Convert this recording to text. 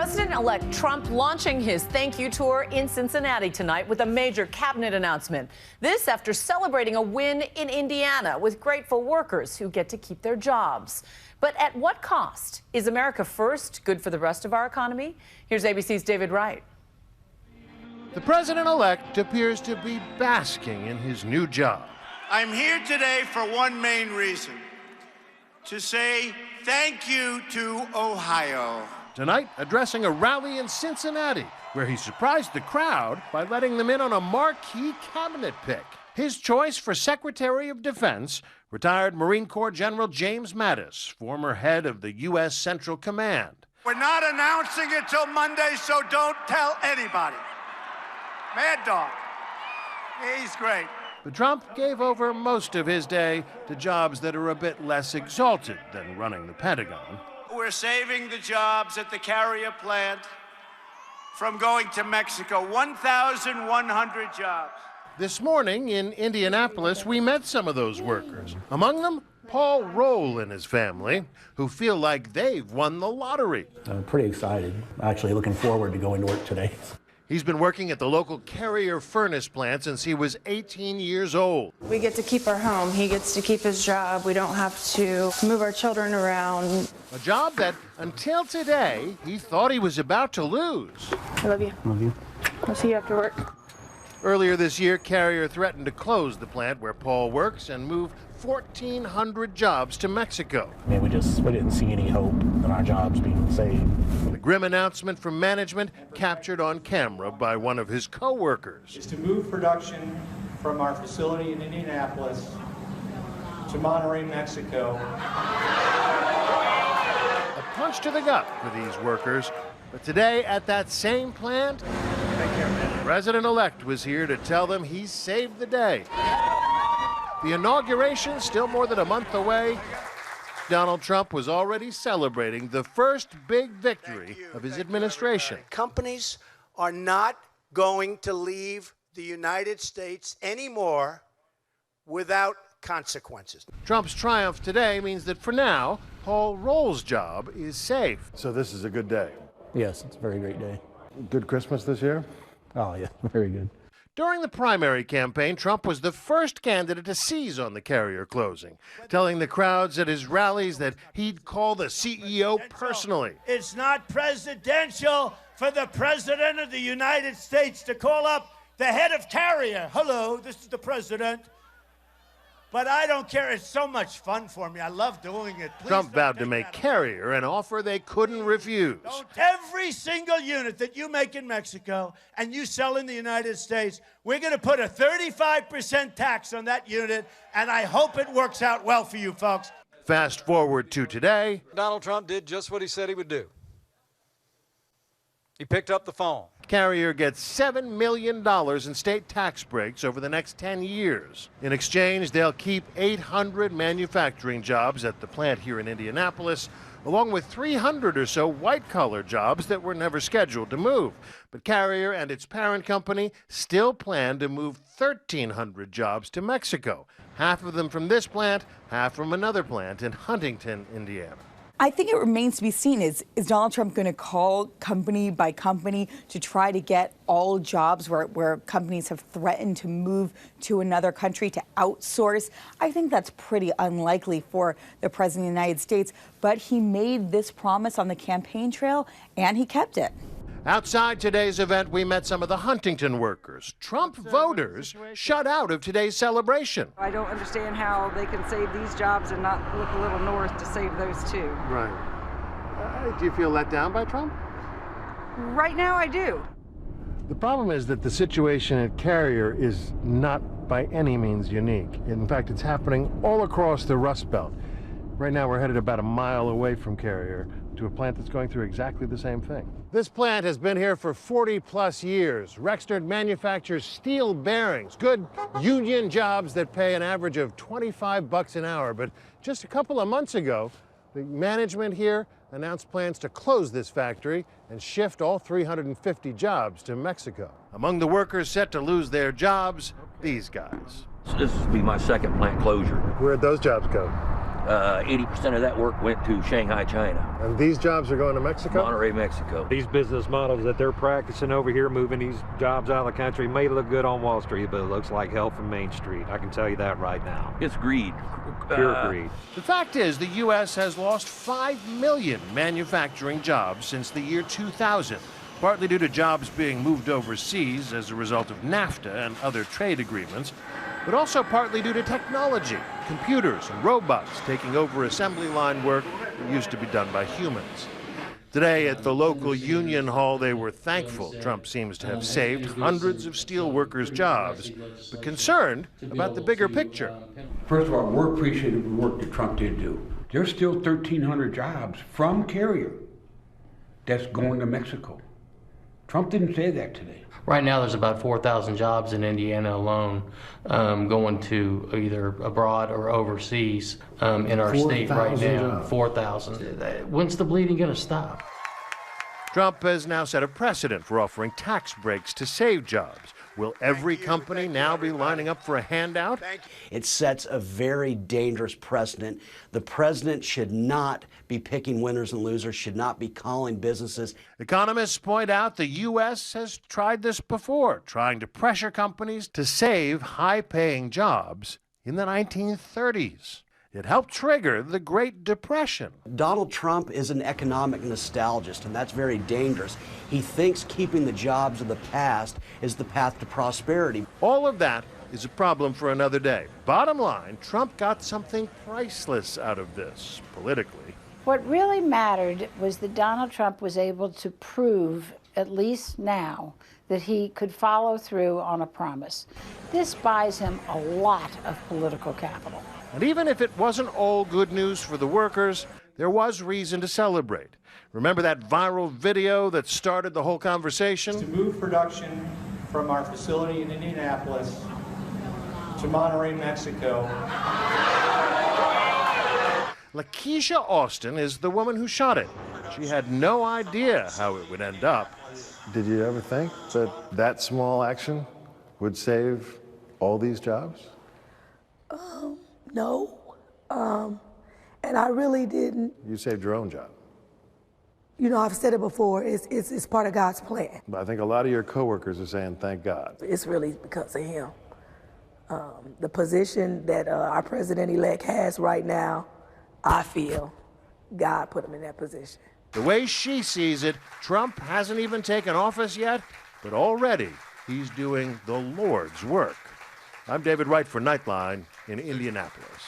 President-elect Trump launching his thank you tour in Cincinnati tonight with a major cabinet announcement. This after celebrating a win in Indiana with grateful workers who get to keep their jobs. But at what cost? Is America first good for the rest of our economy? Here's ABC's David Wright. The president-elect appears to be basking in his new job. I'm here today for one main reason, to say thank you to Ohio. Tonight, addressing a rally in Cincinnati, where he surprised the crowd by letting them in on a marquee cabinet pick. His choice for Secretary of Defense, retired Marine Corps General James Mattis, former head of the U.S. Central Command. We're not announcing it till Monday, so don't tell anybody. Mad Dog. He's great. But Trump gave over most of his day to jobs that are a bit less exalted than running the Pentagon. We're saving the jobs at the carrier plant from going to Mexico, 1,100 jobs. This morning in Indianapolis, we met some of those workers. Among them, Paul Roll and his family, who feel like they've won the lottery. I'm pretty excited. Actually looking forward to going to work today. He's been working at the local Carrier furnace plant since he was 18 years old. We get to keep our home. He gets to keep his job. We don't have to move our children around. A job that, until today, he thought he was about to lose. I love you. Love you. I'll see you after work. Earlier this year, Carrier threatened to close the plant where Paul works and move 1,400 jobs to Mexico. I mean, we didn't see any hope in our jobs being saved. The grim announcement from management captured on camera by one of his co-workers. Is to move production from our facility in Indianapolis to Monterrey, Mexico. A punch to the gut for these workers. But today at that same plant, the president-elect was here to tell them he saved the day. The inauguration still more than a month away. Donald Trump was already celebrating the first big victory of his administration. Companies are not going to leave the United States anymore without consequences. Trump's triumph today means that for now, Paul Roll's job is safe. So this is a good day. Yes, it's a very great day. Good Christmas this year? Oh, yeah, very good. During the primary campaign, Trump was the first candidate to seize on the Carrier closing, telling the crowds at his rallies that he'd call the CEO personally. It's not presidential for the President of the United States to call up the head of Carrier. Hello, this is the president. But I don't care. It's so much fun for me. I love doing it. Please Trump vowed to make Carrier an offer they couldn't refuse. Every single unit that you make in Mexico and you sell in the United States, we're going to put a 35% tax on that unit, and I hope it works out well for you folks. Fast forward to today. Donald Trump did just what he said he would do. He picked up the phone. Carrier gets $7 million in state tax breaks over the next 10 years. In exchange, they'll keep 800 manufacturing jobs at the plant here in Indianapolis, along with 300 or so white-collar jobs that were never scheduled to move. But Carrier and its parent company still plan to move 1,300 jobs to Mexico, half of them from this plant, half from another plant in Huntington, Indiana. I think it remains to be seen. Is Donald Trump going to call company by company to try to get all jobs where companies have threatened to move to another country to outsource? I think that's pretty unlikely for the President of the United States. But he made this promise on the campaign trail, and he kept it. Outside today's event, we met some of the Huntington workers. Trump voters shut out of today's celebration. I don't understand how they can save these jobs and not look a little north to save those too. Right. Do you feel let down by Trump? Right now I do. The problem is that the situation at Carrier is not by any means unique. In fact, it's happening all across the Rust Belt. Right now, we're headed about a mile away from Carrier to a plant that's going through exactly the same thing. This plant has been here for 40-plus years. Rexnord manufactures steel bearings, good union jobs that pay an average of $25 an hour. But just a couple of months ago, the management here announced plans to close this factory and shift all 350 jobs to Mexico. Among the workers set to lose their jobs, these guys. This will be my second plant closure. Where'd those jobs go? 80% of that work went to Shanghai, China. And these jobs are going to Mexico? Monterrey, Mexico. These business models that they're practicing over here, moving these jobs out of the country, may look good on Wall Street, but it looks like hell from Main Street. I can tell you that right now. It's greed. Pure greed. The fact is, the U.S. has lost 5 million manufacturing jobs since the year 2000, partly due to jobs being moved overseas as a result of NAFTA and other trade agreements, but also partly due to technology, computers and robots taking over assembly line work that used to be done by humans. Today at the local union hall, they were thankful Trump seems to have saved hundreds of steel workers' jobs, but concerned about the bigger picture. First of all, we're appreciative of the work that Trump did do. There's still 1,300 jobs from Carrier that's going to Mexico. Trump didn't say that today. Right now, there's about 4,000 jobs in Indiana alone going to either abroad or overseas in our state right now. 4,000. When's the bleeding going to stop? Trump has now set a precedent for offering tax breaks to save jobs. Will every company now be lining up for a handout? It sets a very dangerous precedent. The president should not be picking winners and losers, should not be calling businesses. Economists point out the U.S. has tried this before, trying to pressure companies to save high-paying jobs in the 1930s. It helped trigger the Great Depression. Donald Trump is an economic nostalgist, and that's very dangerous. He thinks keeping the jobs of the past is the path to prosperity. All of that is a problem for another day. Bottom line, Trump got something priceless out of this, politically. What really mattered was that Donald Trump was able to prove, at least now, that he could follow through on a promise. This buys him a lot of political capital. And even if it wasn't all good news for the workers, there was reason to celebrate. Remember that viral video that started the whole conversation? To move production from our facility in Indianapolis to Monterrey, Mexico. Lakeisha Austin is the woman who shot it. She had no idea how it would end up. Did you ever think that that small action would save all these jobs? No, and I really didn't. You saved your own job. You know, I've said it before, it's part of God's plan. But I think a lot of your coworkers are saying, thank God. It's really because of him. The position that our president-elect has right now, I feel God put him in that position. The way she sees it, Trump hasn't even taken office yet, but already he's doing the Lord's work. I'm David Wright for Nightline in Indianapolis.